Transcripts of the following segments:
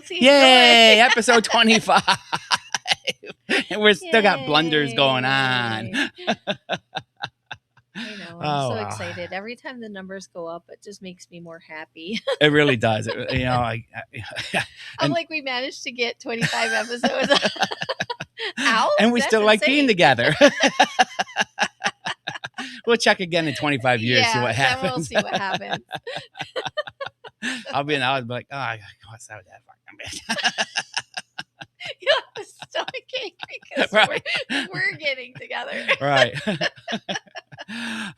Keep Yay! going. Episode 25. And we're still got blunders going on. Yay. I know. I'm so excited. Every time the numbers go up, it just makes me more happy. It really does. I'm like, we managed to get 25 episodes out. And we That's still like insane. being together. We'll check again in 25 years, see what happens. Then we'll see what happens. I'll be like, oh, what's that with that fucking bitch? Yeah, stomach ache because Right. we're getting together. Right.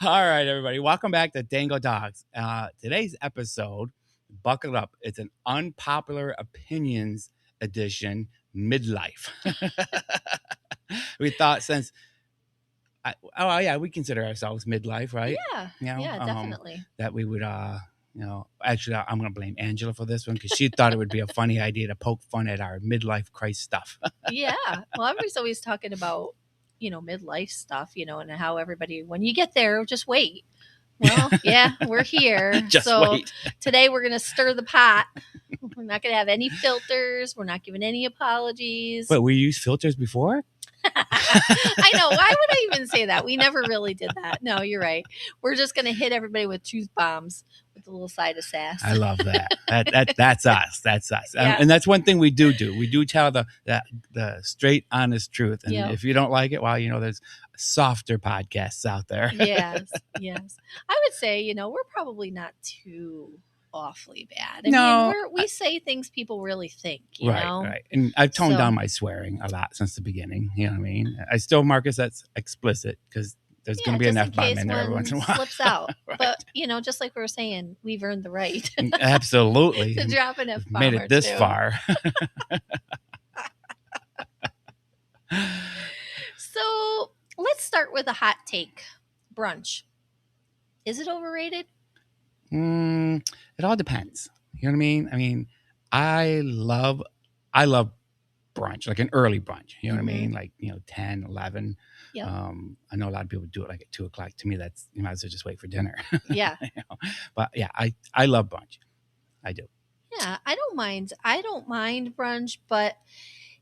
All right, everybody. Welcome back to Tango Talks. Today's episode, buckle up. It's an Unpopular Opinions edition, Midlife. We thought since, we consider ourselves midlife, right? Yeah, definitely. That we would, actually, I'm going to blame Angela for this one because she thought it would be a funny idea to poke fun at our midlife crisis stuff. Yeah. Well, everybody's always talking about, midlife stuff, and how everybody, when you get there, just wait. Well, yeah, we're here. Just so wait. Today we're going to stir the pot. We're not going to have any filters. We're not giving any apologies. But we used filters before? I know. Why would I even say that? We never really did that. No, you're right. We're just going to hit everybody with truth bombs with a little side of sass. I love that. That's us. That's us. Yeah. And that's one thing we do. We do tell the straight, honest truth. And if you don't like it, well, there's softer podcasts out there. Yes. I would say, we're probably not too awfully bad. I mean, we say things people really think, you know? Right. And I've toned down my swearing a lot since the beginning. You know what I mean? I still mark us that's explicit because there's going to be an F-bomb in there every once in a while. Slips out. Right. But, just like we were saying, we've earned the right. Absolutely. to drop an F-bomb Made it this far. So let's start with a hot take. Brunch. Is it overrated? It all depends. You know what I mean? I mean, I love brunch, like an early brunch. You know what I mean? Like, 10, 11. Yep. I know a lot of people do it like at 2:00. To me, that's, you might as well just wait for dinner. Yeah. But yeah, I love brunch. I do. Yeah, I don't mind brunch, but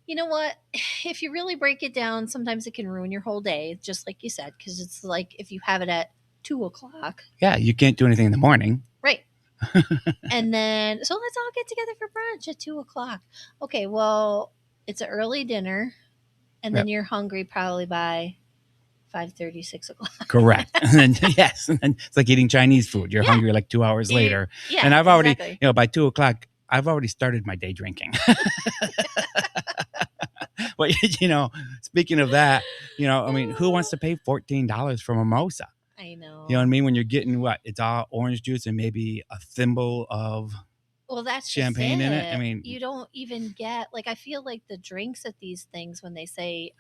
you know what? If you really break it down, sometimes it can ruin your whole day, just like you said, because it's like if you have it at 2:00. Yeah, you can't do anything in the morning. Right. And then, so let's all get together for brunch at 2:00. Okay, well, it's an early dinner, and then you're hungry probably by 5:30, 6:00. Correct. And then, yes. And then it's like eating Chinese food. You're hungry like 2 hours later. Yeah, and I've already, exactly. By 2:00, I've already started my day drinking. But, speaking of that, I mean, who wants to pay $14 for mimosa? I know. You know what I mean? When you're getting it's all orange juice and maybe a thimble of that's champagne in it. I mean, you don't even get, like, I feel like the drinks at these things, when they say,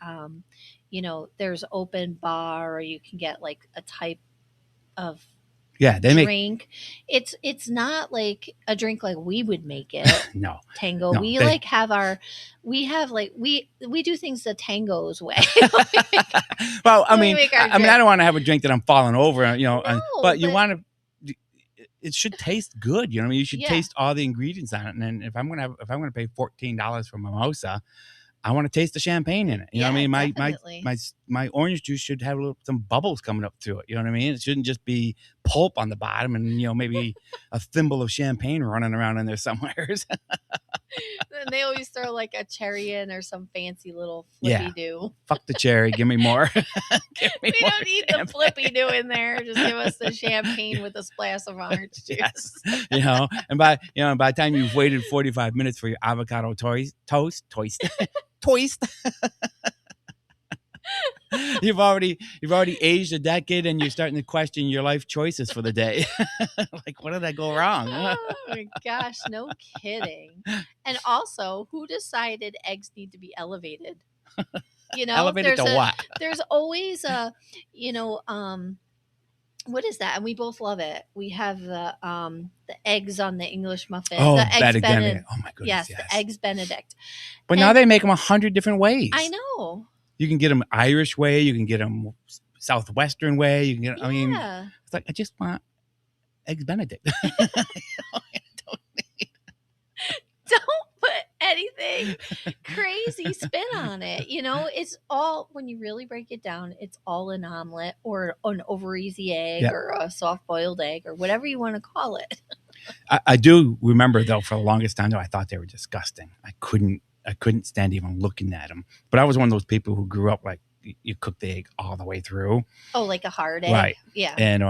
there's open bar, or you can get like a type of drink. It's not like a drink like we would make it. No. Tango. No, we do things the Tango's way. Well, I mean, I don't want to have a drink that I'm falling over, but you want to. It should taste good, you know what I mean? You should taste all the ingredients on it. And then if I'm gonna pay $14 for mimosa, I want to taste the champagne in it. You know what I mean? My orange juice should have some bubbles coming up through it. You know what I mean? It shouldn't just be pulp on the bottom and maybe a thimble of champagne running around in there somewhere. And they always throw like a cherry in or some fancy little flippy do. Fuck the cherry, give me more. We don't need the flippy do in there. Just give us the champagne with a splash of orange juice. Yes. And by the time you've waited 45 minutes for your avocado toast. You've already aged a decade and you're starting to question your life choices for the day. Like, what did I go wrong? Oh my gosh, no kidding. And also, who decided eggs need to be elevated? Elevated to what? There's always a, what is that? And we both love it. We have the eggs on the English muffin. Oh, the eggs Benedict. Oh my goodness. Yes, the eggs Benedict. But now they make them 100 different ways. I know. You can get them Irish way. You can get them Southwestern way. You can get. I mean, it's like I just want eggs Benedict. Don't put crazy spin on it. You know, it's all, when you really break it down, it's all an omelet or an over easy egg or a soft boiled egg or whatever you want to call it. I do remember, though, for the longest time, though, I thought they were disgusting. I couldn't stand even looking at them. But I was one of those people who grew up like you cook the egg all the way through. Oh, like a hard egg? Right. Yeah. And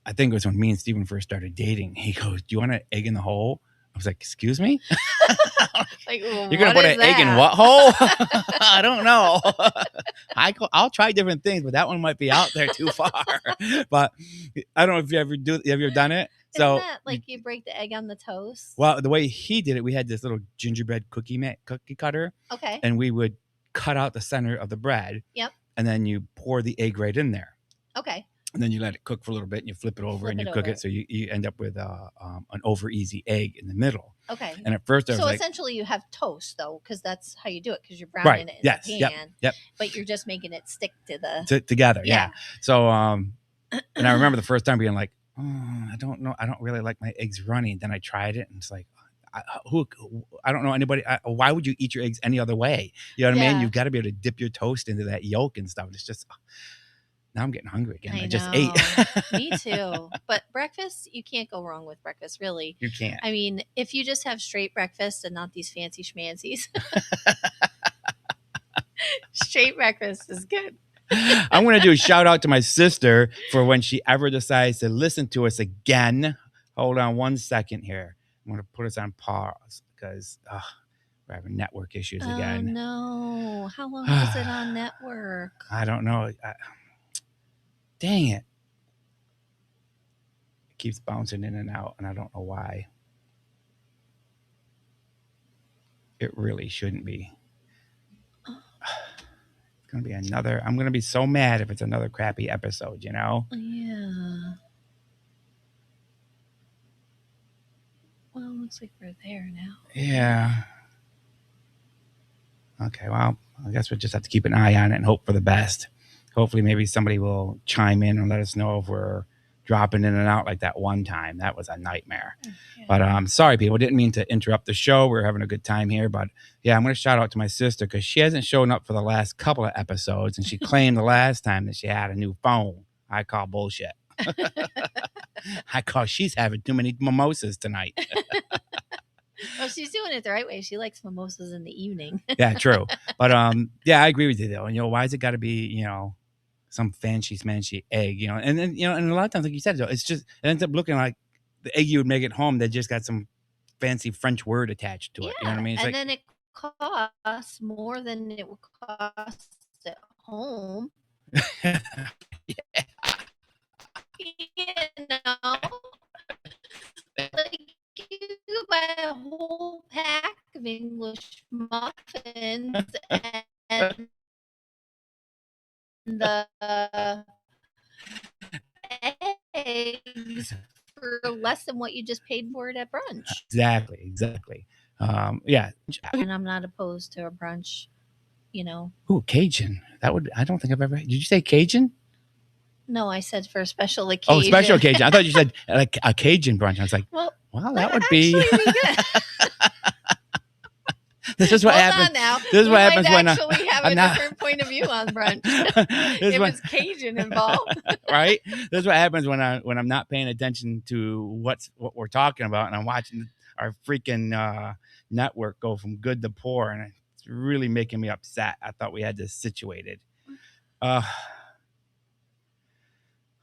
I think it was when me and Steven first started dating. He goes, "Do you want an egg in the hole?" I was like, "Excuse me?" Like, you're going to put an egg in what hole? I don't know. I'll try different things, but that one might be out there too far. But I don't know if have you ever done it? Isn't that like you break the egg on the toast? Well, the way he did it, we had this little gingerbread cookie cutter. Okay. And we would cut out the center of the bread. Yep. And then you pour the egg right in there. Okay. And then you let it cook for a little bit and you flip it over and you cook it. So you end up with an over easy egg in the middle. Okay. And at first I was so like, essentially you have toast though, because that's how you do it, because you're browning it in the pan. Yep. But you're just making it stick to the together. Yeah. So and I remember the first time being like, oh, I don't know. I don't really like my eggs runny. Then I tried it and it's like, I don't know anybody. Why would you eat your eggs any other way? You know what I mean? You've got to be able to dip your toast into that yolk and stuff. It's just, now I'm getting hungry again. I just ate. Me too. But breakfast, you can't go wrong with breakfast, really. You can't. I mean, if you just have straight breakfast and not these fancy schmancies, straight breakfast is good. I'm going to do a shout out to my sister for when she ever decides to listen to us again. Hold on one second here. I'm going to put us on pause because we're having network issues again. Oh, no. How long was it on network? I don't know. Dang it. It keeps bouncing in and out, and I don't know why. It really shouldn't be. It's going to be another. I'm going to be so mad if it's another crappy episode, you know? Yeah. Well, it looks like we're there now. Yeah. Okay, well, I guess we'll just have to keep an eye on it and hope for the best. Hopefully maybe somebody will chime in and let us know if we're dropping in and out like that one time. That was a nightmare. Okay. But sorry, people. Didn't mean to interrupt the show. We're having a good time here. But, yeah, I'm going to shout out to my sister because she hasn't shown up for the last couple of episodes, and she claimed the last time that she had a new phone. I call bullshit. I call she's having too many mimosas tonight. Well, she's doing it the right way. She likes mimosas in the evening. Yeah, true. But yeah, I agree with you though. And why is it got to be, some fancy smanchy egg, and then, and a lot of times, like you said, it's just, it ends up looking like the egg you would make at home that just got some fancy French word attached to it. You know what I mean? It's then it costs more than it would cost at home. Yeah. Like you buy a whole pack of English muffins and the eggs for less than what you just paid for it at brunch. Exactly. Yeah. And I'm not opposed to a brunch, Ooh, Cajun. I don't think I've ever. Did you say Cajun? No, I said for a special occasion. Oh, special occasion. I thought you said like a Cajun brunch. I was like, well, that would be good. This is what happens. This is what happens when I actually have a different point of view on brunch. If it's Cajun involved, right? This is what happens when I'm not paying attention to what we're talking about, and I'm watching our freaking network go from good to poor, and it's really making me upset. I thought we had this situated. Oh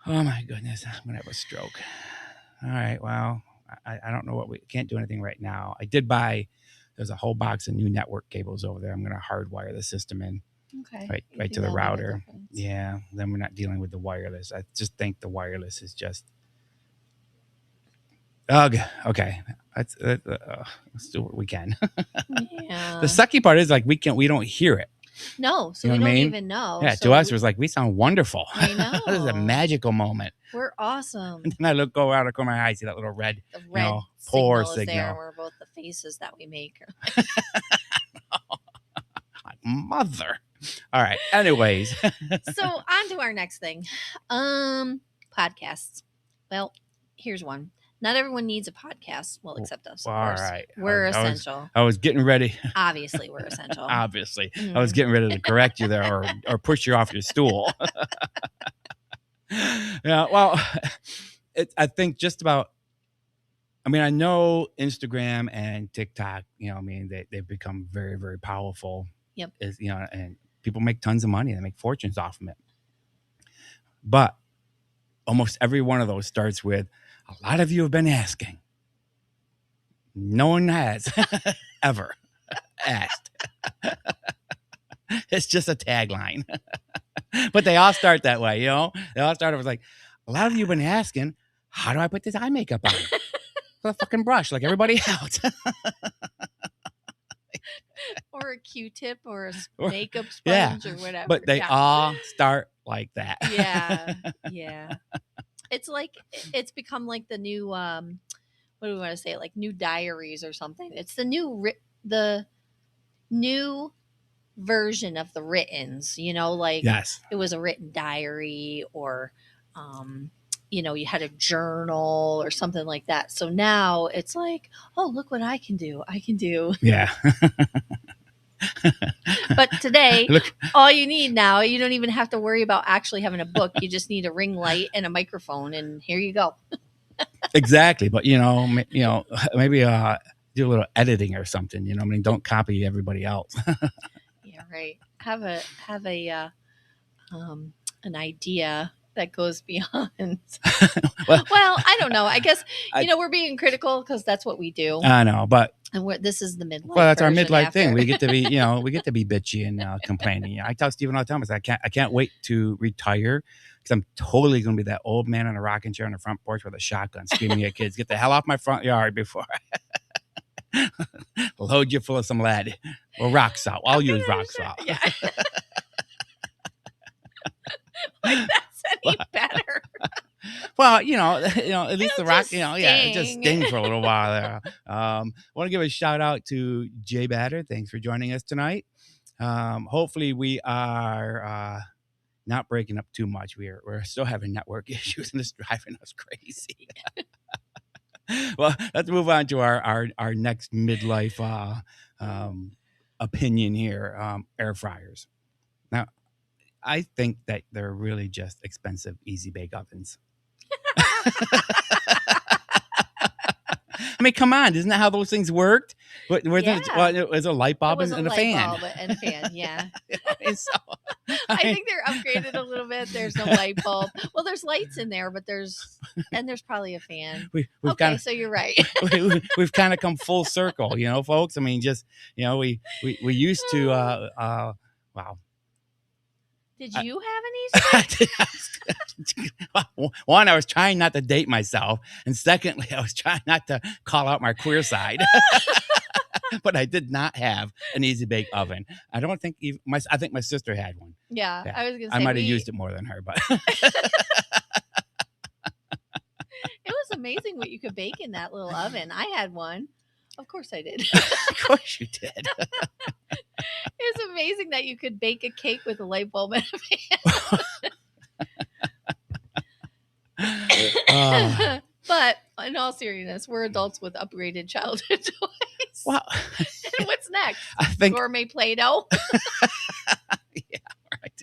my goodness, I'm gonna have a stroke. All right, well, I don't know what we can't do anything right now. I did buy. There's a whole box of new network cables over there. I'm gonna hardwire the system in. Okay. Right to the router. Yeah. Then we're not dealing with the wireless. I just think the wireless is just. Okay. Let's do what we can. Yeah. The sucky part is like we don't hear it. No, so we don't even know. Yeah, to us, it was like, we sound wonderful. I know. This is a magical moment. We're awesome. And then I go around the corner of my eye, see that little red, pour signal. There were both the faces that we make. Like, mother. All right. Anyways. So on to our next thing. Podcasts. Well, here's one. Not everyone needs a podcast. Well, except us, of all course. Right. We're essential. I was getting ready. Obviously, we're essential. Obviously. I was getting ready to correct you there or push you off your stool. Yeah, well, I think just about, I mean, I know Instagram and TikTok, you know, I mean, they've become very, very powerful. Yep. You know, and people make tons of money. They make fortunes off of it. But almost every one of those starts with, a lot of you have been asking. No one has ever asked. It's just a tagline. But they all start that way, you know? They all start with like, a lot of you have been asking, how do I put this eye makeup on? With a fucking brush like everybody else. Or a Q-tip or a makeup sponge or whatever. But they all start like that. Yeah. It's like, it's become like the new, what do we want to say? Like new diaries or something. It's the new version of the writtens, you know, like it was a written diary or, you know, you had a journal or something like that. So now it's like, oh, look what I can do. Yeah. But today, all you need now, you don't even have to worry about actually having a book. You just need a ring light and a microphone, and here you go. Exactly. But, you know, maybe do a little editing or something, you know, I mean, don't copy everybody else. Yeah, right. Have an idea that goes beyond. Well, I don't know. I guess, you know, we're being critical because that's what we do. I know, but. And this is the midlife. Well, that's our midlife thing. We get to be, you know, bitchy and complaining. You know, I tell Stephen all the time, I can't wait to retire because I'm totally going to be that old man on a rocking chair on the front porch with a shotgun screaming at kids, get the hell off my front yard before I load you full of some lead or rock salt. I'll use rock salt. Yeah. Like that's any better. Well, you know, at least the rock, you know, it just stings for a little while there. I want to give a shout out to Jay Batter. Thanks for joining us tonight. Hopefully we are not breaking up too much. We're still having network issues and it's driving us crazy. Well, let's move on to our next midlife opinion here, air fryers. Now, I think that they're really just expensive, easy bake ovens. I mean, come on. Isn't that how those things worked? Well, it was a light bulb and a fan. Yeah. I think they're upgraded a little bit. There's no light bulb. Well, there's lights in there, but there's probably a fan. So you're right. We've kind of come full circle, you know, folks. I mean, just, you know, we used to, wow. Did you have any? One, I was trying not to date myself. And secondly, I was trying not to call out my queer side. But I did not have an easy bake oven. I don't think I think my sister had one. Yeah. I was going to say. I might have used it more than her, but. It was amazing what you could bake in that little oven. I had one. Of course I did. Of course you did. It's amazing that you could bake a cake with a light bulb and a fan. But in all seriousness, we're adults with upgraded childhood toys. Wow. And what's next? I think gourmet Play-Doh. Yeah, right.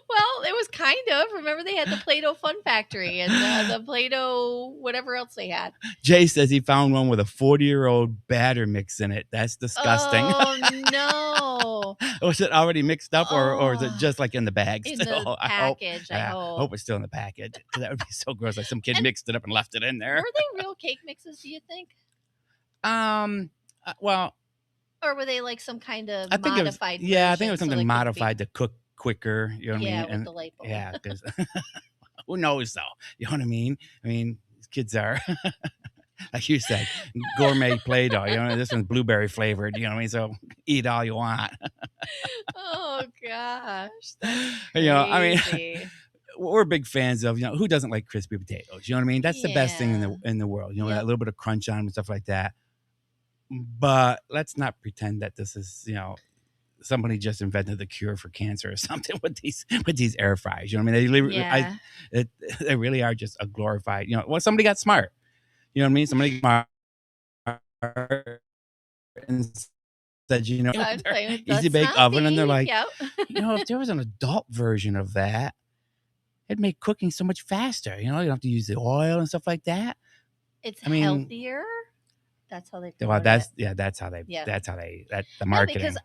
Well, it was kind of. Remember, they had the Play-Doh Fun Factory and the Play-Doh whatever else they had. Jay says he found one with a 40-year-old batter mix in it. That's disgusting. Oh, no. Was it already mixed up or is it just like in the bag in still? The package, I hope it's still in the package. That would be so gross. Like some kid mixed it up and left it in there. Were they real cake mixes, do you think? Well. Or were they like some kind of modified version? Yeah, I think it was something modified to cook quicker, you know what I mean? With the light bulb. Yeah, because who knows though? You know what I mean? I mean, kids are like you said, gourmet Play-Doh. You know, this one's blueberry flavored. You know what I mean? So eat all you want. Oh gosh, that's you know, I mean, we're big fans of, you know, who doesn't like crispy potatoes? You know what I mean? That's the best thing in the world. You know, that little bit of crunch on them and stuff like that. But let's not pretend that this is, you know, somebody just invented the cure for cancer or something with these air fryers. You know what I mean? They really are just a glorified, somebody got smart. You know what I mean? Somebody got smart and said, easy bake oven. And they're like, if there was an adult version of that, it'd make cooking so much faster. You don't have to use the oil and stuff like that. It's healthier. That's how they. That's how they. That's the marketing. Because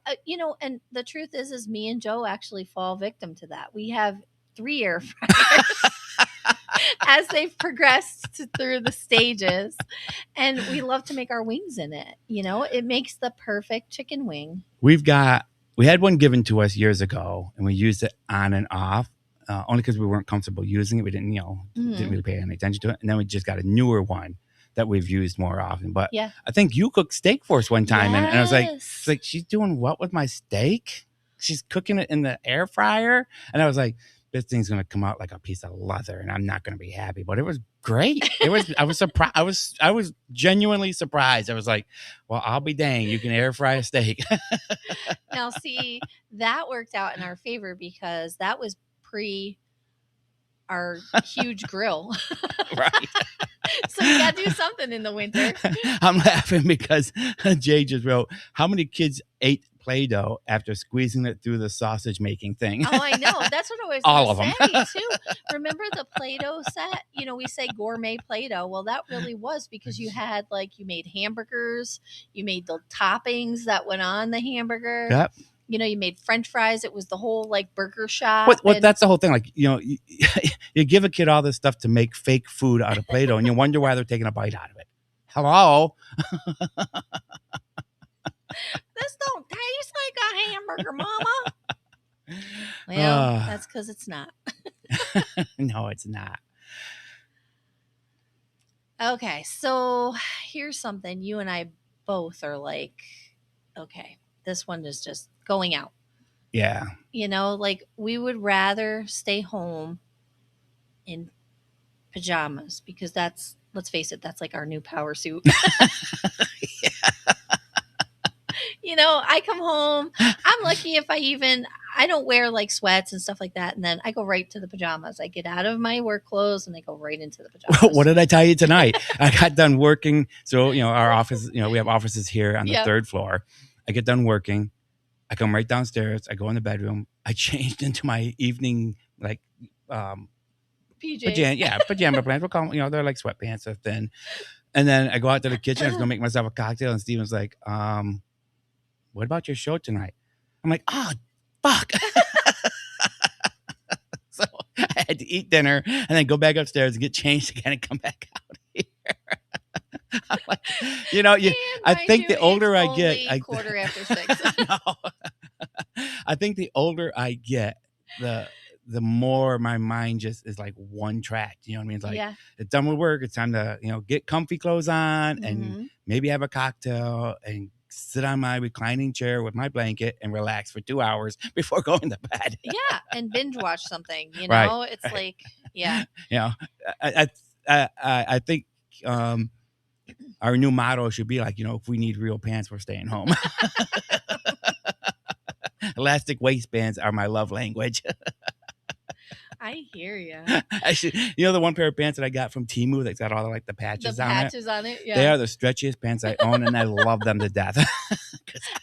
and the truth is me and Joe actually fall victim to that. We have 3 air fryers as they've progressed through the stages, and we love to make our wings in it. It makes the perfect chicken wing. We had one given to us years ago, and we used it on and off. Only because we weren't comfortable using it. We didn't, didn't really pay any attention to it. And then we just got a newer one that we've used more often. But I think you cooked steak for us one time. And I was like, she's doing what with my steak? She's cooking it in the air fryer. And I was like, this thing's going to come out like a piece of leather and I'm not going to be happy. But it was great. I was surprised. I was genuinely surprised. I was like, well, I'll be dang. You can air fry a steak. Now, see, that worked out in our favor because that was our huge grill. Right. So you got to do something in the winter. I'm laughing because Jay just wrote, how many kids ate Play-Doh after squeezing it through the sausage making thing? Oh, I know. That's what I was all of them too. Remember the Play-Doh set? We say gourmet Play-Doh. Well, that really was because you had you made hamburgers, you made the toppings that went on the hamburger. Yep. You made French fries. It was the whole burger shop. That's the whole thing. You give a kid all this stuff to make fake food out of Play-Doh, and you wonder why they're taking a bite out of it. Hello. This don't taste like a hamburger, Mama. Well, that's because it's not. No, it's not. Okay, so here's something you and I both are like, okay, this one is just going out. Yeah. We would rather stay home in pajamas because let's face it, that's our new power suit. I come home. I'm lucky if I don't wear sweats and stuff like that. And then I go right to the pajamas. I get out of my work clothes and I go right into the pajamas. What did I tell you tonight? I got done working. So, our office, we have offices here on the 3rd floor. I get done working. I come right downstairs. I go in the bedroom. I changed into my evening, PJs. Pajama pants. We'll call them, they're like sweatpants, so thin. And then I go out to the kitchen. I was going to make myself a cocktail. And Steven's like, what about your show tonight? I'm like, oh, fuck. So I had to eat dinner and then go back upstairs and get changed again and come back out here. I'm like, I think the older I get, quarter after 6. No. I think the older I get, the more my mind just is one track. You know what I mean? It's it's done with work. It's time to, get comfy clothes on and maybe have a cocktail and sit on my reclining chair with my blanket and relax for 2 hours before going to bed. Yeah. And binge watch something, Right. It's yeah. I think, our new motto should be if we need real pants, we're staying home. Elastic waistbands are my love language. I hear you. Actually, the one pair of pants that I got from Temu that's got all the patches on it. The patches on it, yeah. They are the stretchiest pants I own, and I love them to death.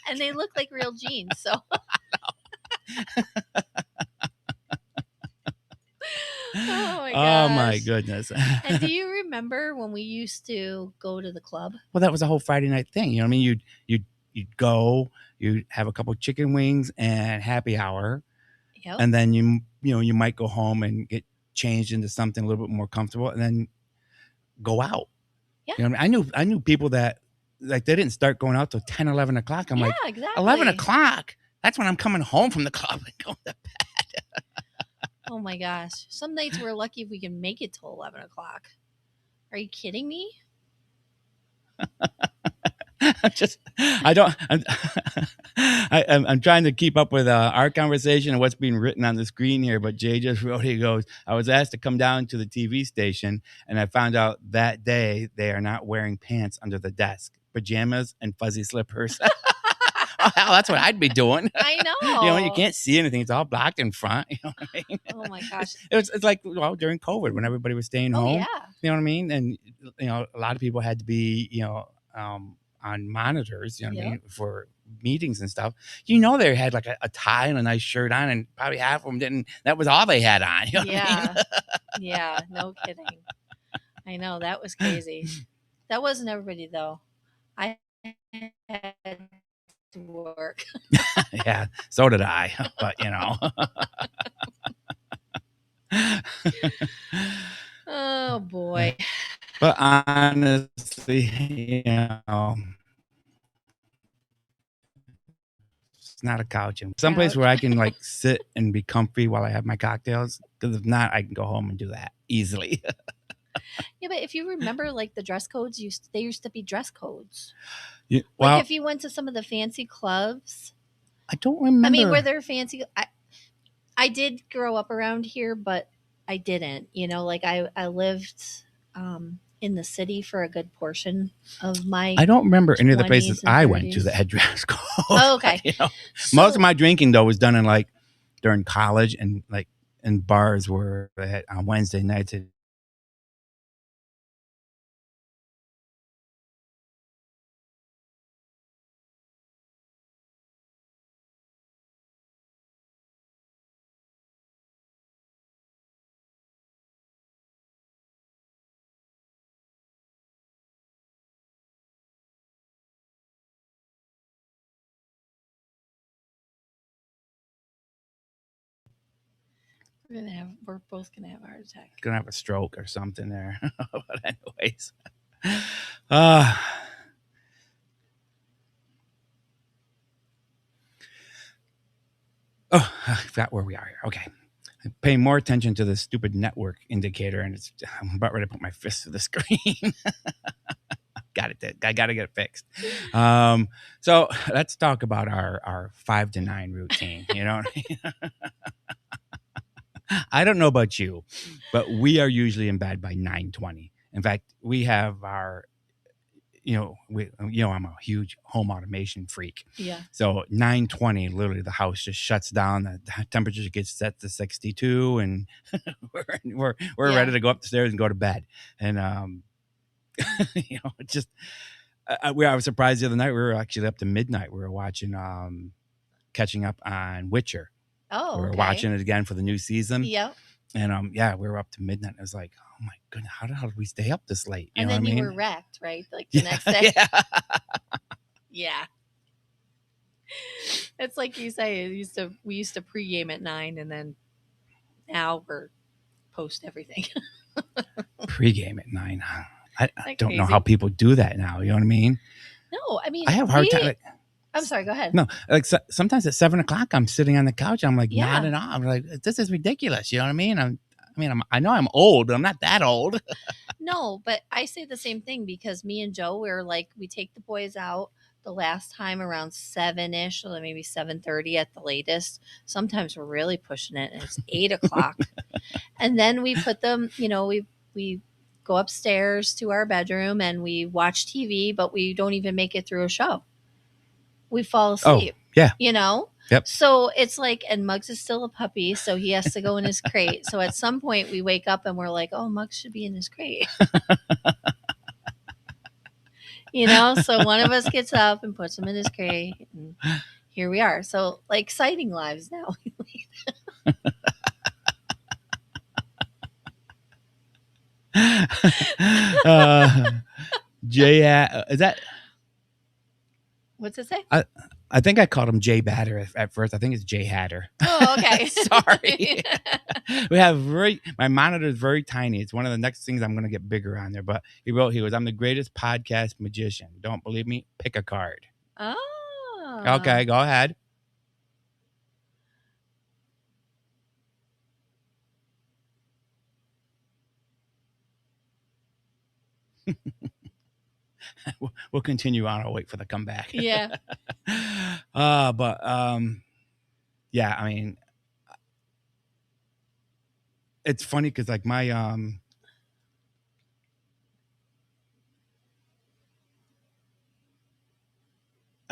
And they look like real jeans, so. Oh my goodness. And do you remember when we used to go to the club? Well, that was a whole Friday night thing. You know what I mean? You'd go, you'd have a couple chicken wings and happy hour. Yep. And then you might go home and get changed into something a little bit more comfortable and then go out. Yeah. I knew people that they didn't start going out till 10, 11 o'clock. I'm exactly. 11 o'clock? That's when I'm coming home from the club and going to bed. Oh my gosh. Some nights we're lucky if we can make it till 11 o'clock. Are you kidding me? I'm trying to keep up with our conversation and what's being written on the screen here, but Jay just wrote, he goes, I was asked to come down to the TV station and I found out that day they are not wearing pants under the desk, pajamas and fuzzy slippers. Oh, hell, that's what I'd be doing. I know. You can't see anything. It's all blocked in front. You know what I mean? Oh my gosh. It's like, during COVID when everybody was staying home. Yeah. You know what I mean? And, a lot of people had to be, on monitors, you know what I mean, for meetings and stuff. They had like a tie and a nice shirt on, and probably half of them didn't. That was all they had on. You know what I mean? Yeah, no kidding. I know, that was crazy. That wasn't everybody though. I had to work. Yeah, so did I. But oh boy. But honestly, it's not a couch. And someplace where I can like sit and be comfy while I have my cocktails. Because if not, I can go home and do that easily. Yeah, but if you remember, like the dress codes, they used to be dress codes. Yeah, well, like if you went to some of the fancy clubs. I don't remember. I mean, were there fancy? I did grow up around here, but I didn't. Like I lived in the city for a good portion of my. I don't remember any of the places I went to that had dress code. Oh, okay. Most of my drinking though was done in like during college and like in bars where they had on Wednesday nights. We're both gonna have a heart attack. Gonna have a stroke or something there. But anyways, I forgot where we are here. Okay, I'm paying more attention to the stupid network indicator, and I'm about ready to put my fist to the screen. I got to get it fixed. So let's talk about our 5 to 9 routine. You know what I mean? I don't know about you, but we are usually in bed by 9:20. In fact, we have our, I'm a huge home automation freak. Yeah. So 9:20, literally the house just shuts down. The temperature gets set to 62, and we're ready to go up the stairs and go to bed. And it's just I was surprised the other night. We were actually up to midnight. We were watching, catching up on Witcher. Oh, we were watching it again for the new season. Yep. And we were up to midnight. I was like, oh my goodness, how the hell did we stay up this late? You know what I mean? You were wrecked, right? Like the next day. Yeah. It's like you say, we used to pregame at 9, and then now we're post everything. Pregame at 9. I don't know how people do that now. You know what I mean? No, I mean, I have a hard time. I'm sorry, go ahead. No, like sometimes at 7 o'clock, I'm sitting on the couch. I'm like nodding off. I'm like, this is ridiculous. You know what I mean? I know I'm old, but I'm not that old. No, but I say the same thing because me and Joe, we take the boys out the last time around 7-ish, or maybe 7:30 at the latest. Sometimes we're really pushing it, and it's 8 o'clock. And then we put them, we go upstairs to our bedroom and we watch TV, but we don't even make it through a show. We fall asleep. Oh, yeah. Yep. So it's like, and Muggs is still a puppy, so he has to go in his crate. So at some point we wake up and we're like, oh, Muggs should be in his crate. So one of us gets up and puts him in his crate, and here we are. So like exciting lives now. Is that? What's it say? I think I called him Jay Batter at first. I think it's Jay Hatter. Oh, okay. Sorry. We have my monitor is very tiny. It's one of the next things I'm going to get bigger on there. But he goes, I'm the greatest podcast magician. Don't believe me? Pick a card. Oh. Okay, go ahead. We'll continue on. I'll wait for the comeback. Yeah. Yeah, I mean, it's funny because like my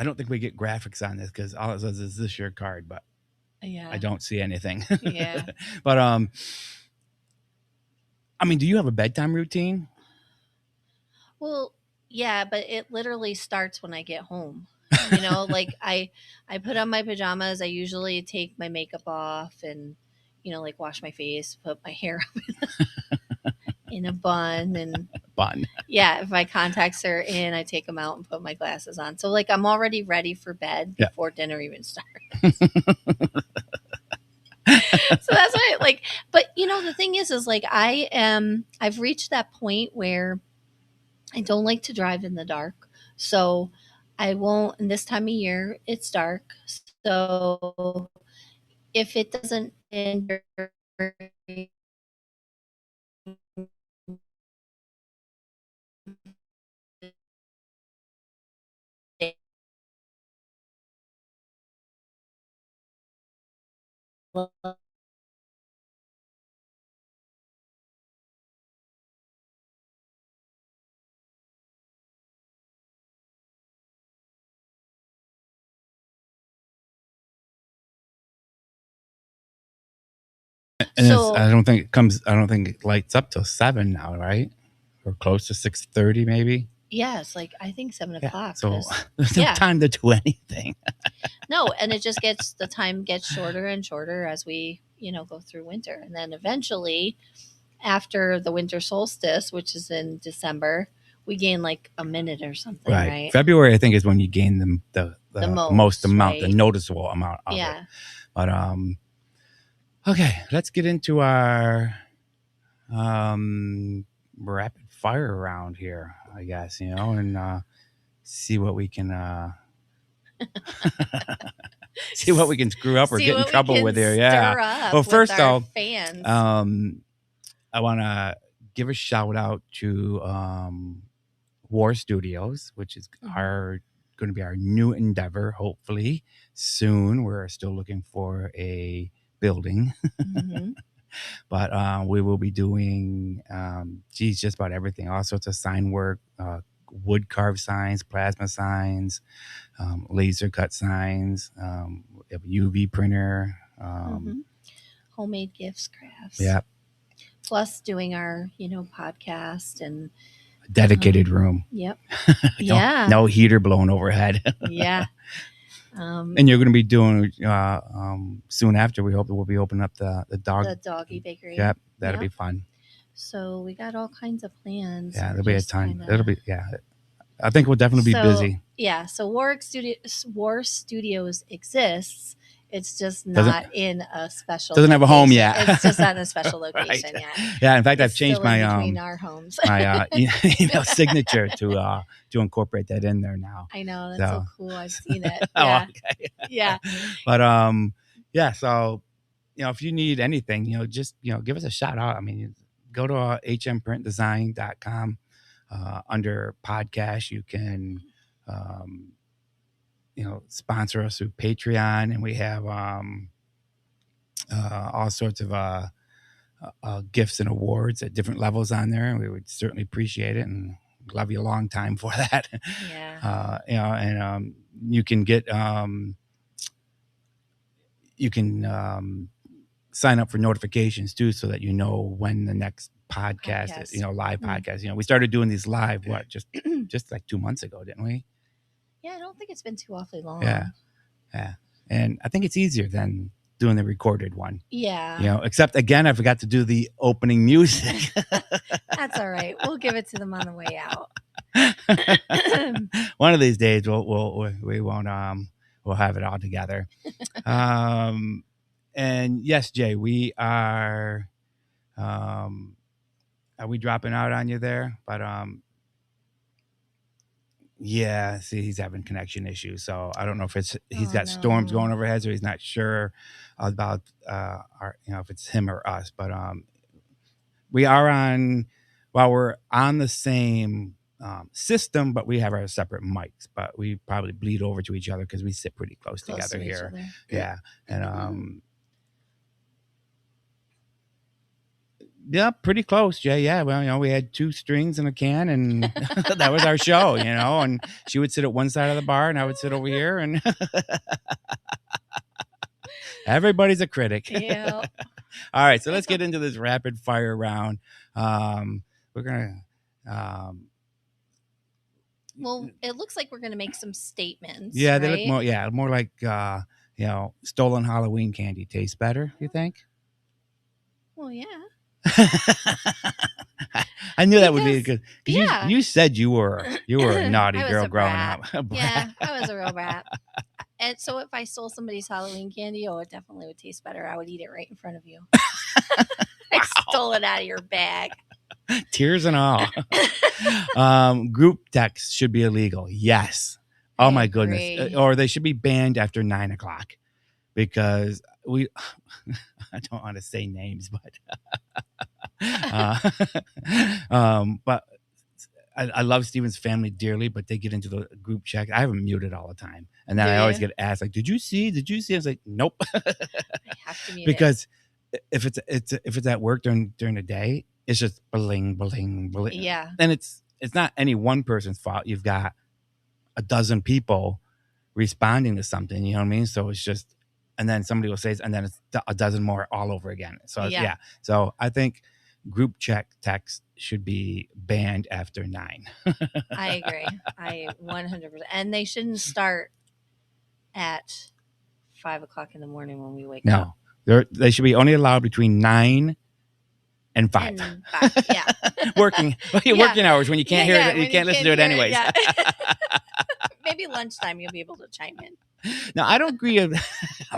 I don't think we get graphics on this because all it says is this your card, but I don't see anything. Yeah. But I mean, do you have a bedtime routine? Well, yeah, but it literally starts when I get home. Like I put on my pajamas. I usually take my makeup off and, like wash my face, put my hair up in a bun and yeah, if my contacts are in, I take them out and put my glasses on. So like I'm already ready for bed before dinner even starts. So that's why but the thing is like I've reached that point where I don't like to drive in the dark. So I won't, and this time of year it's dark. So if it doesn't hinder and I don't think it lights up till 7 now, right? Or close to 6:30 maybe. Yes, like I think 7 o'clock. So there's no time to do anything. No, and the time gets shorter and shorter as we, go through winter. And then eventually after the winter solstice, which is in December, we gain like a minute or something, right? February, I think, is when you gain the most amount, the noticeable amount of it. But okay, let's get into our rapid fire round here, I guess, and see what we can see what we can screw up or get in trouble with here. Yeah. Well, first off, I want to give a shout out to War Studios, which is going to be our new endeavor. Hopefully soon. We're still looking for a building. But we will be doing just about everything, all sorts of sign work, wood carved signs, plasma signs, laser cut signs, we have a UV printer, homemade gifts, crafts. Yeah. Plus doing our, podcast and a dedicated room. Yep. No heater blowing overhead. Yeah. And you're going to be doing soon after. We hope that we'll be opening up the doggy bakery. Yep, that'll be fun. So we got all kinds of plans. Yeah, there'll be a ton. I think we'll definitely be busy. Yeah, so War Studios exists. It's just not in a special. Doesn't have a home yet. It's just not in a special location yet. Yeah, in fact, I've changed my between our homes. my email signature to incorporate that in there now. I know, that's so cool. I've seen it. Yeah. Okay. Yeah. But yeah. So if you need anything, just give us a shout out. I mean, go to hmprintdesign.com. Under podcast, you can sponsor us through Patreon, and we have all sorts of gifts and awards at different levels on there, and we would certainly appreciate it and love you a long time for that. Yeah. And you can get sign up for notifications too, so that you know when the next podcast. Live podcast. We started doing these live just like 2 months ago, didn't we? Yeah, I don't think it's been too awfully long. Yeah. And I think it's easier than doing the recorded one. Yeah. Except again, I forgot to do the opening music. That's all right. We'll give it to them on the way out. One of these days we won't we'll have it all together. And yes, Jay, we are we dropping out on you there? But yeah, see, he's having connection issues, so I don't know if he's got storms going overhead, so he's not sure about if it's him or us. But we are we're on the same system, but we have our separate mics. But we probably bleed over to each other because we sit pretty close together here. Yeah, and Yeah, pretty close, Jay. Yeah, well, we had 2 strings and a can, and that was our show, and she would sit at one side of the bar, and I would sit over here, and everybody's a critic. Yeah. All right, so let's get into this rapid fire round. We're going to... Well, it looks like we're going to make some statements. Yeah, they right? look more like, stolen Halloween candy. Tastes better, you think? Well, yeah. I knew that would be good. Yeah. You said you were a naughty girl growing up. Yeah, I was a real brat. And so if I stole somebody's Halloween candy, it definitely would taste better. I would eat it right in front of you. I stole it out of your bag. Tears and all. Group text should be illegal. Yes. Oh my goodness. Or they should be banned after 9:00 because I don't want to say names, but but I love Steven's family dearly, but they get into the group chat. I have them muted all the time. And then I always get asked, like, did you see? I was like, nope. I have to mute because if it's at work during the day, it's just bling, bling, bling. Yeah. And it's not any one person's fault. You've got a dozen people responding to something, you know what I mean? So it's just, and then somebody will say, and then it's a dozen more all over again. So yeah. So I think group chat text should be banned after 9. I agree. I 100%. And they shouldn't start at 5:00 in the morning when we wake up. No, they should be only allowed between 9 and 5. Yeah. working hours when you can't hear it, you can't listen to it anyways. Yeah. Maybe lunchtime you'll be able to chime in. No, I don't agree with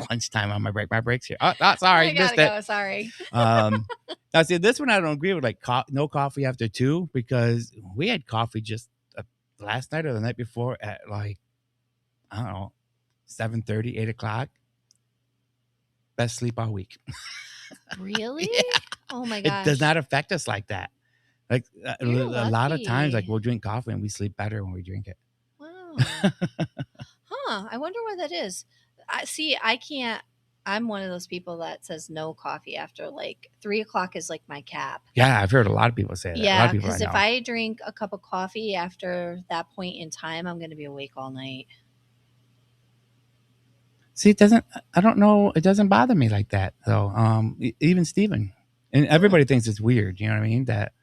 lunchtime on my break. My break's here. Oh, sorry, missed it. Sorry. Now see, this one I don't agree with. Like no coffee after 2 because we had coffee just last night or the night before at like I don't know 7:30, 8:00. Best sleep all week. Really? Yeah. Oh my gosh. It does not affect us like that. Like a lot of times, like we'll drink coffee and we sleep better when we drink it. Wow. I wonder why that is. I can't. I'm one of those people that says no coffee after like 3:00 is like my cap. Yeah, I've heard a lot of people say that. Yeah, because if I drink a cup of coffee after that point in time, I'm going to be awake all night. See, I don't know. It doesn't bother me like that though. Even Steven and everybody thinks it's weird. You know what I mean? That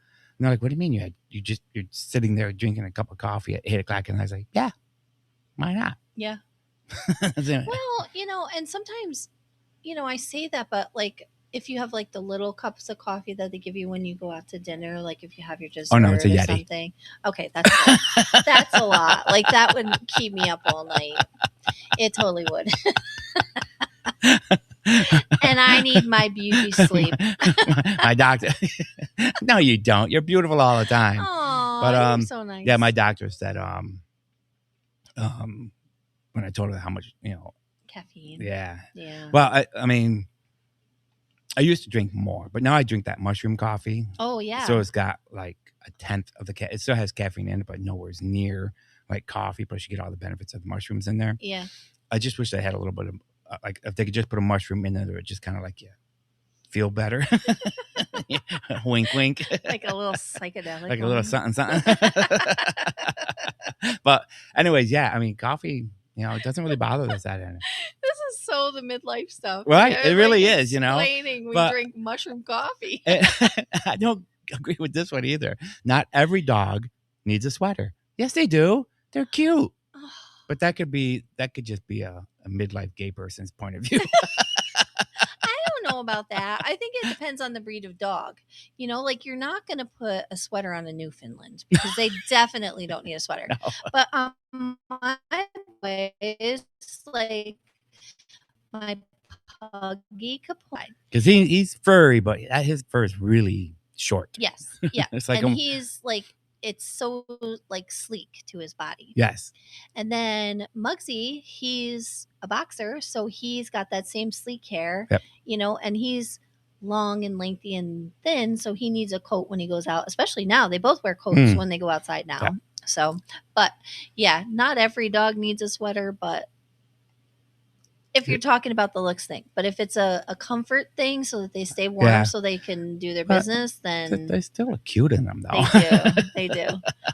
they're like, what do you mean you're sitting there drinking a cup of coffee at 8:00? And I was like, yeah, why not? Yeah. Well, and sometimes, I say that, but like if you have like the little cups of coffee that they give you when you go out to dinner, like if you have your dessert it's a Yeti. Something. Okay, that's a lot. Like that would keep me up all night. It totally would. And I need my beauty sleep. My doctor. No, you don't. You're beautiful all the time. Oh, but you're so nice. Yeah, my doctor said when I told her how much, caffeine. Yeah. Yeah. Well, I mean, I used to drink more, but now I drink that mushroom coffee. Oh, yeah. So it's got like 1/10 of the it still has caffeine in it, but nowhere near like coffee. Plus, you get all the benefits of the mushrooms in there. Yeah. I just wish they had a little bit of like if they could just put a mushroom in there, it would just kind of like feel better. Wink, wink. Like a little psychedelic. Like a little something, something. But anyways, yeah. I mean, coffee. It doesn't really bother us that end. This is so the midlife stuff. Right. It really is, Explaining we drink mushroom coffee. I don't agree with this one either. Not every dog needs a sweater. Yes, they do. They're cute. But that could just be a midlife gay person's point of view. I don't know about that. I think it depends on the breed of dog. Like you're not going to put a sweater on a Newfoundland because they definitely don't need a sweater. No. But my way is like my puggy Kaplan. Because he's furry, but his fur is really short. Yes. Yeah. It's like he's like, it's so like sleek to his body. Yes. And then Muggsy, he's a boxer, so he's got that same sleek hair, and he's long and lengthy and thin, so he needs a coat when he goes out, especially now. They both wear coats when they go outside now. Yeah. So, but yeah, not every dog needs a sweater, but if you're talking about the looks thing. But if it's a comfort thing so that they stay warm so they can do their business, then they still look cute in them, though. They do.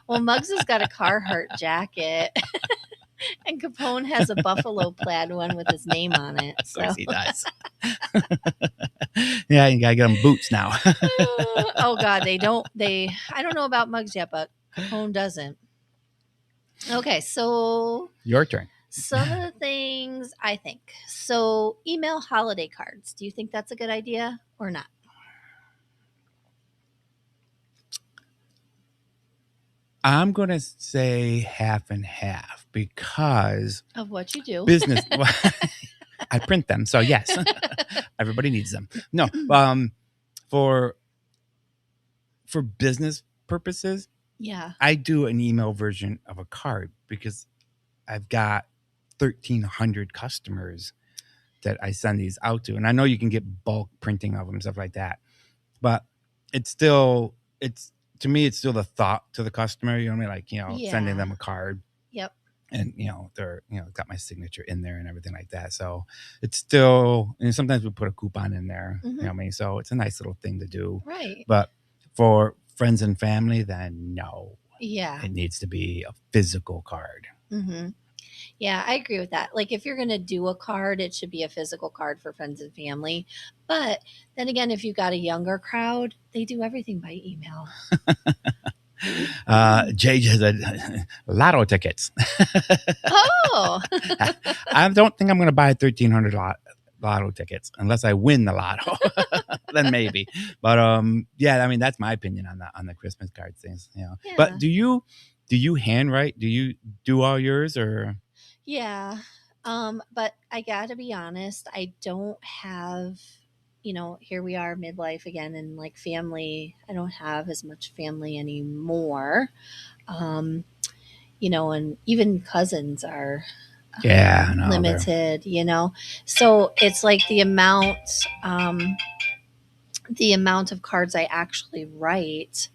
Well, Muggs has got a Carhartt jacket. And Capone has a buffalo plaid one with his name on it. Of course he does. Yeah, you gotta get them boots now. Oh God, I don't know about Muggs yet, but Capone doesn't. Okay, so your turn. Some of the things I think. So email holiday cards. Do you think that's a good idea or not? I'm going to say half and half because of what you do. Business. I print them. So yes, everybody needs them. No, for business purposes. Yeah. I do an email version of a card because I've got 1,300 customers that I send these out to. And I know you can get bulk printing of them, stuff like that. But to me, it's still the thought to the customer, you know what I mean? Like, sending them a card. Yep. And, they're, got my signature in there and everything like that. So it's still, and sometimes we put a coupon in there, you know what I mean? So it's a nice little thing to do. Right. But for friends and family, then no. Yeah. It needs to be a physical card. Mm-hmm. Yeah, I agree with that. Like if you're going to do a card, it should be a physical card for friends and family. But then again, if you've got a younger crowd, they do everything by email. Jay said lotto tickets. Oh. I don't think I'm going to buy 1,300 lotto tickets unless I win the lotto. Then maybe. But yeah, I mean that's my opinion on the Christmas card things. Yeah. But do you handwrite? Do you do all yours or? Yeah. But I gotta be honest, I don't have, here we are midlife again and like family. I don't have as much family anymore. And even cousins are limited, So it's like the amount of cards I actually write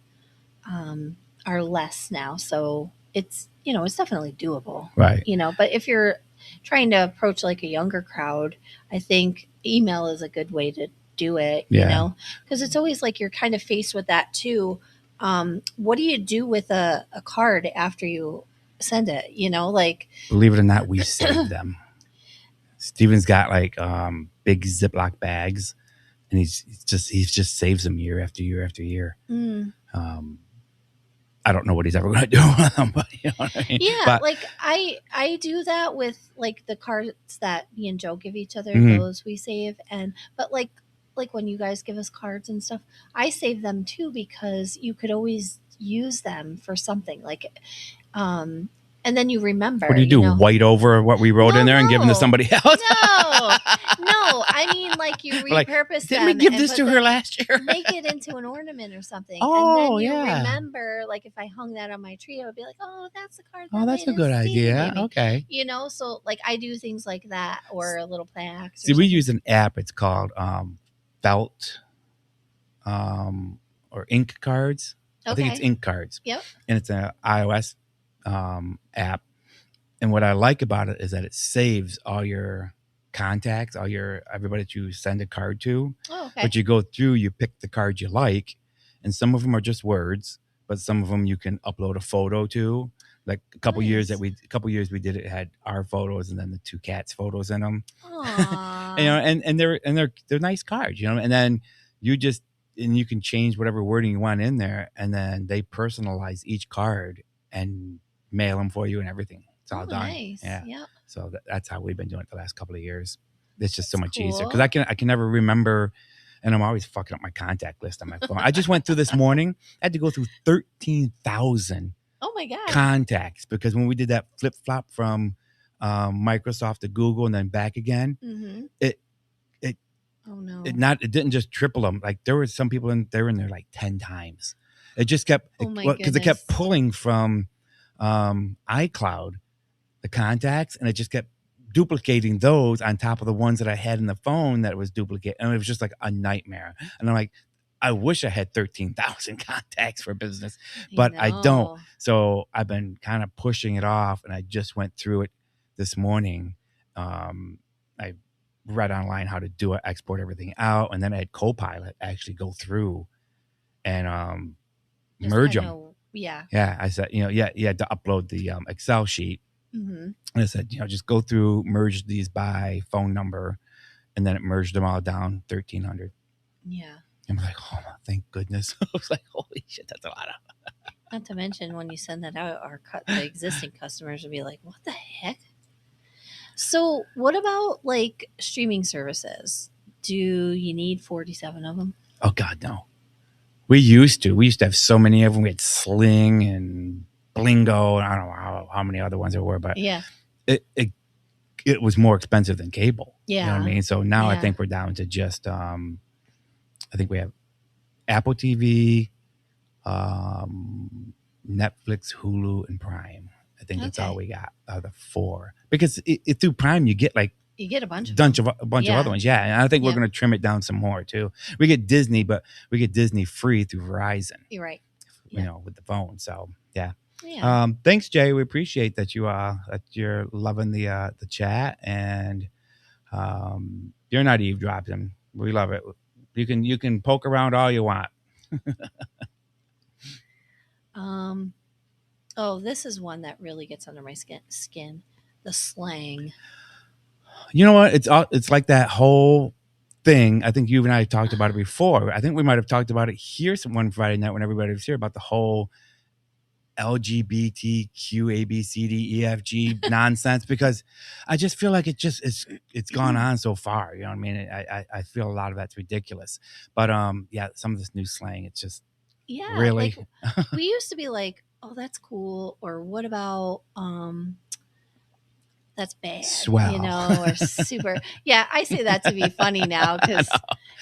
are less now. So it's definitely doable. Right. But if you're trying to approach like a younger crowd, I think email is a good way to do it, because it's always like you're kind of faced with that too. What do you do with a card after you send it? Like, believe it or not, we save them. Steven's got like big Ziploc bags and he just saves them year after year after year. I don't know what he's ever going to do with them, but you know what I mean? Yeah, but, like I do that with like the cards that me and Joe give each other. Those we save, but like when you guys give us cards and stuff, I save them too because you could always use them for something like, and then you remember. What do you do? White over what we wrote in there and give them to somebody else? No. I mean, like you repurpose them. Didn't we give this to her last year? Make it into an ornament or something. Oh, and then you remember, like if I hung that on my tree, I would be like, oh, that's the card. Oh, that's a good idea. Okay. So like I do things like that or a little plaque. See, we use an app. It's called Felt or Ink Cards. Okay. I think it's Ink Cards. Yep. And it's an iOS app. And what I like about it is that it saves all your contacts, everybody that you send a card to. Oh, okay. But you go through, you pick the cards you like, and some of them are just words, but some of them you can upload a photo to. Like a couple years we did it had our photos and then the two cats' photos in them. and they're nice cards, and then you can change whatever wording you want in there, and then they personalize each card and mail them for you and everything. It's all done. Nice. Yeah. Yep. So that's how we've been doing it the last couple of years. It's just so much easier because I can never remember, and I'm always fucking up my contact list on my phone. I just went through this morning. I had to go through 13,000. Oh my God. Contacts because when we did that flip flop from Microsoft to Google and then back again, it didn't just triple them. Like there were some people in there like 10 times. It just kept because it kept pulling from iCloud the contacts, and it just kept duplicating those on top of the ones that I had in the phone that was duplicate, and it was just like a nightmare. And I'm like, I wish I had 13,000 contacts for business, but I don't. So I've been kind of pushing it off, and I just went through it this morning. read online how to do it, export everything out, and then I had Copilot actually go through and merge them. Yeah. Yeah. I said, you had to upload the Excel sheet. Mm-hmm. And I said, just go through, merge these by phone number, and then it merged them all down 1,300. Yeah. I'm like, oh, thank goodness. I was like, holy shit, that's a lot of. Not to mention when you send that out, the existing customers will be like, what the heck? So what about like streaming services? Do you need 47 of them? Oh God, no. We used to have so many of them. We had Sling and Blingo, and I don't know how many other ones there were, but yeah, it was more expensive than cable. Yeah. You know what I mean? So now I think we're down to just I think we have Apple TV, Netflix, Hulu, and Prime. I think that's all we got out of the 4. Because through Prime you get you get a bunch of of other ones. Yeah. And I think we're going to trim it down some more too. We get Disney, but we get Disney free through Verizon. You're right. You know, with the phone. So yeah. Thanks, Jay. We appreciate that you're loving the chat, and you're not eavesdropping. We love it. You can poke around all you want. Oh, this is one that really gets under my skin. The slang. You know what? It's like that whole thing. I think you and I talked about it before. I think we might have talked about it here one Friday night when everybody was here about the whole LGBTQ ABCDEFG nonsense, because I just feel like it's gone on so far. You know what I mean? I feel a lot of that's ridiculous. But some of this new slang, it's just really. Like, we used to be like, oh, that's cool, or what about that's bad, swell, or super. Yeah, I say that to be funny now because,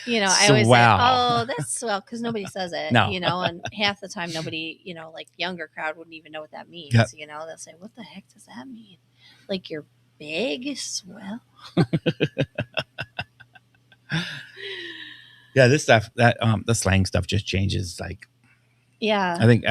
I always say, oh, that's swell, because nobody says it, no. And half the time nobody, like younger crowd wouldn't even know what that means. Yep. They'll say, what the heck does that mean? Like, you're big, swell. Yeah, this stuff, that the slang stuff just changes. Like, yeah, I think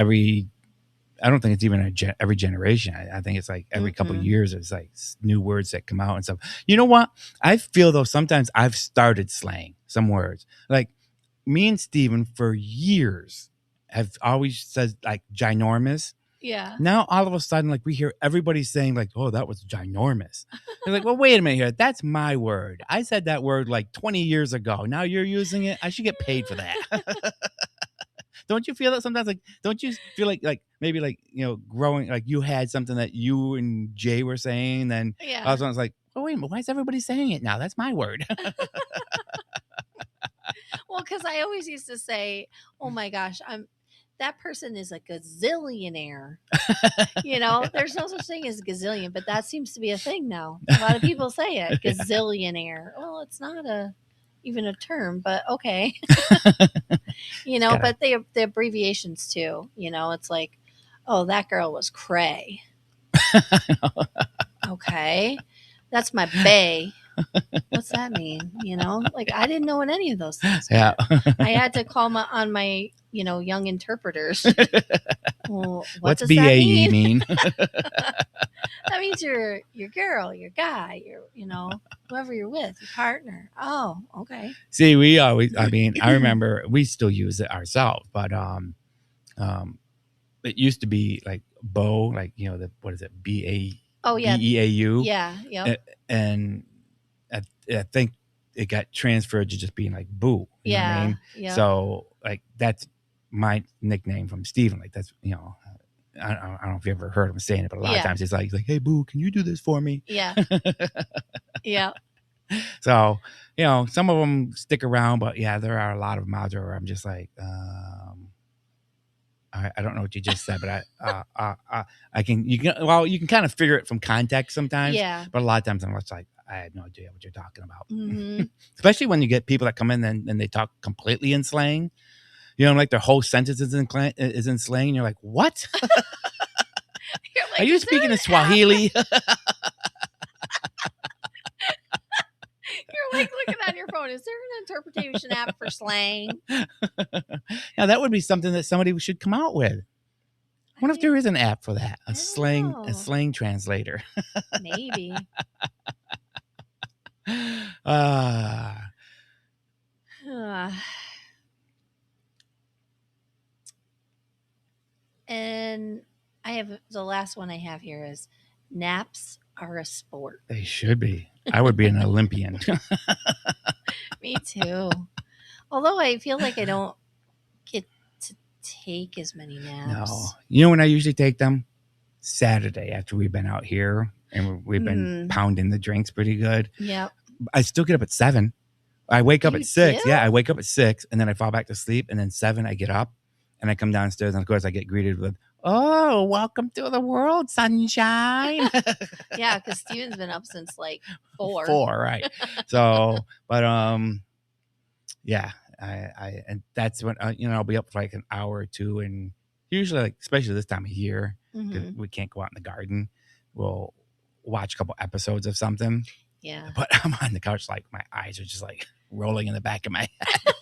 I don't think it's even every generation. I think it's like every couple of years, there's like new words that come out and stuff. You know what? I feel though sometimes I've started slang some words. Like me and Steven for years have always said like ginormous. Yeah. Now all of a sudden, like we hear everybody saying like, "Oh, that was ginormous." They're like, "Well, wait a minute here. That's my word. I said that word like 20 years ago. Now you're using it. I should get paid for that." Don't you feel that sometimes? Like, don't you feel like maybe like, growing, like you had something that you and Jay were saying, and then all of a sudden it's like, oh wait a minute, why is everybody saying it now? That's my word. Well, because I always used to say, oh my gosh, that person is a gazillionaire. There's no such thing as gazillion, but that seems to be a thing now. A lot of people say it, gazillionaire. Well, it's not even a term, but okay. But the abbreviations too, it's like, oh, that girl was cray. Okay. That's my bae. What's that mean? Like I didn't know what any of those things meant. Yeah. I had to call on my, young interpreters. Well, what's BAE mean? That means your girl, your guy, your, whoever you're with, your partner. Oh, okay. See, I remember we still use it ourselves, but it used to be like beau, like, what is it? BA. Oh yeah. BEAU. Yeah. Yeah. And I think it got transferred to just being like boo. You know what I mean? Yeah. So like that's my nickname from Steven. Like that's, I don't know if you ever heard him saying it, but a lot of times it's like, hey, boo, can you do this for me? Yeah. Yeah. So, some of them stick around, but yeah, there are a lot of them out there where I'm just like, I don't know what you just said, but you can kind of figure it from context sometimes. Yeah. But a lot of times I'm just like, I had no idea what you're talking about. Mm-hmm. Especially when you get people that come in and they talk completely in slang. Like their whole sentence is in slang. And you're like, what? You're like, are you speaking in Swahili? You're like looking on your phone. Is there an interpretation app for slang? Now that would be something that somebody should come out with. I wonder if there is an app for that. A slang translator. Maybe. And I have the last one I have here is naps are a sport. They should be. I would be an Olympian. Me too. Although I feel like I don't get to take as many naps. No. You know when I usually take them? Saturday after we've been out here and we've been pounding the drinks pretty good. Yep. I still get up at 7. I wake up at 6. Yeah, I wake up at 6 and then I fall back to sleep. And then 7, I get up and I come downstairs. And of course, I get greeted with, "Oh, welcome to the world, sunshine." Yeah, because Steven's been up since like 4. 4, right. So, but yeah, I and that's when I'll be up for like an hour or two, and usually, like especially this time of year, we can't go out in the garden. We'll watch a couple episodes of something. Yeah. But I'm on the couch, like my eyes are just like rolling in the back of my head.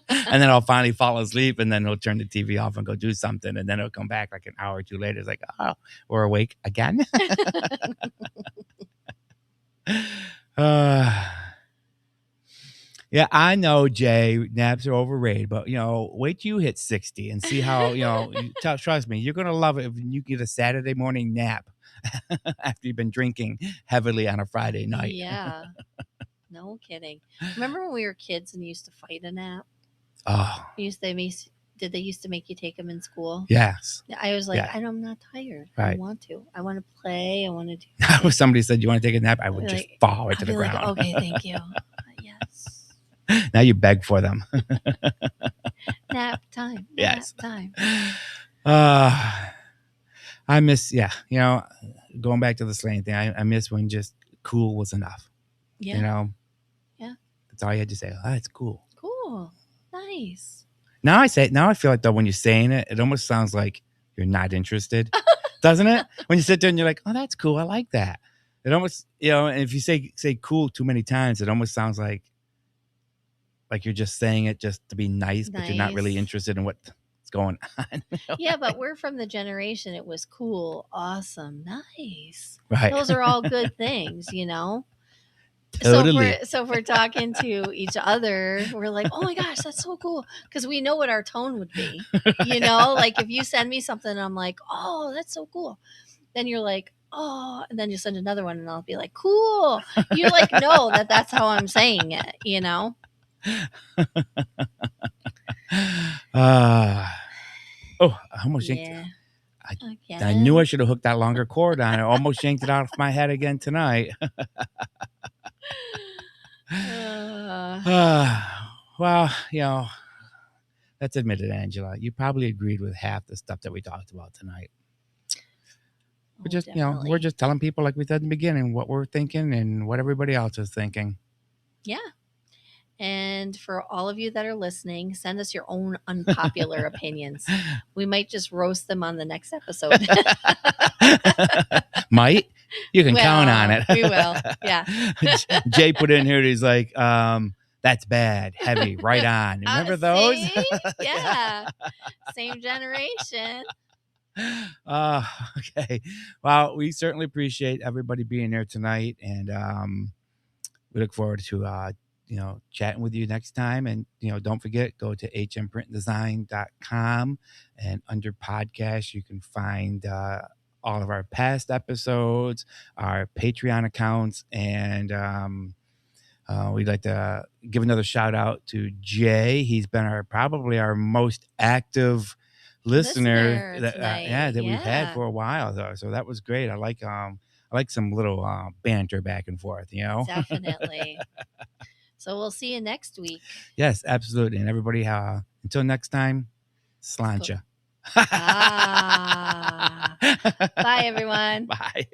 And then I'll finally fall asleep, and then we'll turn the TV off and go do something, and then it'll come back like an hour or two later. It's like, oh, we're awake again. Yeah, I know, Jay, naps are overrated, but wait till you hit 60 and see how trust me, you're gonna love it if you get a Saturday morning nap after you've been drinking heavily on a Friday night. Yeah. No kidding. Remember when we were kids and used to fight a nap? Oh. Did they used to make you take them in school? Yes. I was like, I'm not tired. Right. I want to. I want to play. I want to do things. If somebody said, "You want to take a nap?" I would just fall right to the ground. Like, okay, thank you. Yes. Now you beg for them. Nap time. Yes. Nap time. I miss, going back to the slang thing, I miss when just cool was enough. Yeah. Yeah. That's all you had to say. Oh, that's cool. Cool. Nice. Now I feel like though when you're saying it, it almost sounds like you're not interested, doesn't it? When you sit there and you're like, "Oh, that's cool. I like that." It almost, and if you say cool too many times, it almost sounds like you're just saying it just to be nice. But you're not really interested in what's going on. Yeah, but we're from the generation. It was cool, awesome, nice. Right. Those are all good things, Totally. So if we're talking to each other, we're like, "Oh my gosh, that's so cool," because we know what our tone would be. Like if you send me something, and I'm like, "Oh, that's so cool," then you're like, "Oh," and then you send another one, and I'll be like, "Cool." You like know that that's how I'm saying it, I almost yanked. I knew I should have hooked that longer cord on. I almost yanked it out of my head again tonight. Well, let's admit it, Angela. You probably agreed with half the stuff that we talked about tonight. We're just telling people, like we said in the beginning, what we're thinking and what everybody else is thinking. Yeah. And for all of you that are listening, send us your own unpopular opinions. We might just roast them on the next episode. Might? You can count on it. We will. Yeah. Jay put in here, he's like, "That's bad. Heavy. Right on." Remember those? Yeah. Same generation. Okay. Well, we certainly appreciate everybody being here tonight. And we look forward to chatting with you next time. And, don't forget, go to hmprintdesign.com, and under podcast, you can find all of our past episodes, our Patreon accounts. And we'd like to give another shout out to Jay. He's been probably our most active listener that we've had for a while, though. So that was great. I like some little banter back and forth, Definitely. So we'll see you next week. Yes, absolutely. And everybody, until next time, sláinte. Bye, everyone. Bye.